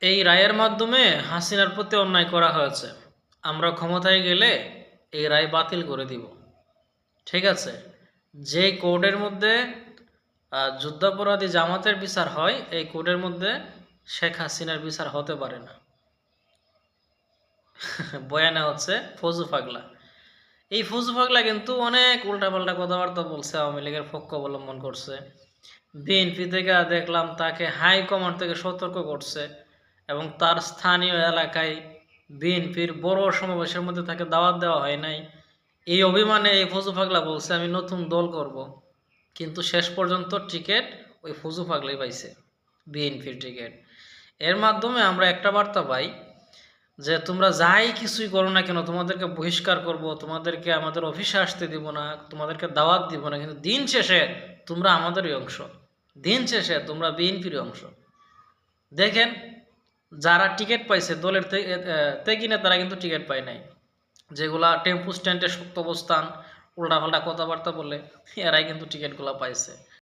এই রায়ের মাধ্যমে হাসিনার প্রতি অন্যায় করা হয়েছে। আমরা ক্ষমতায় গেলে এই রায় বাতিল করে দিব। ঠিক আছে? যে কোর্টের মধ্যে যুদ্ধাপরাধী জামাতের বিচার হয়, এই কোর্টের মধ্যে শেখ হাসিনার বিচার হতে পারে না। বয়ানে হচ্ছে ফজু পাগলা। এই ফজু পাগলা কিন্তু অনেক উল্টাপাল্টা কথাবার্তা বলছে, আওয়ামী লীগের পক্ষ অবলম্বন করছে। বিএনপি থেকে দেখলাম তাকে হাইকমান্ড থেকে সতর্ক করছে এবং তার স্থানীয় এলাকায় বিএনপির বড় সমাবেশের মধ্যে তাকে দাওয়াত দেওয়া হয় নাই। এই অভিমানে এই ফজু পাগলা বলছে আমি নতুন দল করব, কিন্তু শেষ পর্যন্ত টিকিট ওই ফজু পাগলাই পাইছে, বিএনপির টিকিট। এর মাধ্যমে আমরা একটা বার্তা পাই যে তোমরা যাই কিছুই করো না কেন, তোমাদেরকে বহিষ্কার করব, তোমাদেরকে আমাদের অফিসে আসতে দিব না, তোমাদেরকে দাওয়াত দিব না, কিন্তু দিন শেষে তোমরা আমাদেরই অংশ, দিন শেষে তোমরা বিএনপির অংশ। দেখেন, যারা টিকিট পাইছে দলের তেগিনে তারা কিন্তু টিকিট পায় নাই। যেগুলা টেম্পু স্ট্যান্ডে শক্ত অবস্থান, উল্টাপাল্টা কথাবার্তা বলে, এরাই কিন্তু টিকিটগুলো পাইছে।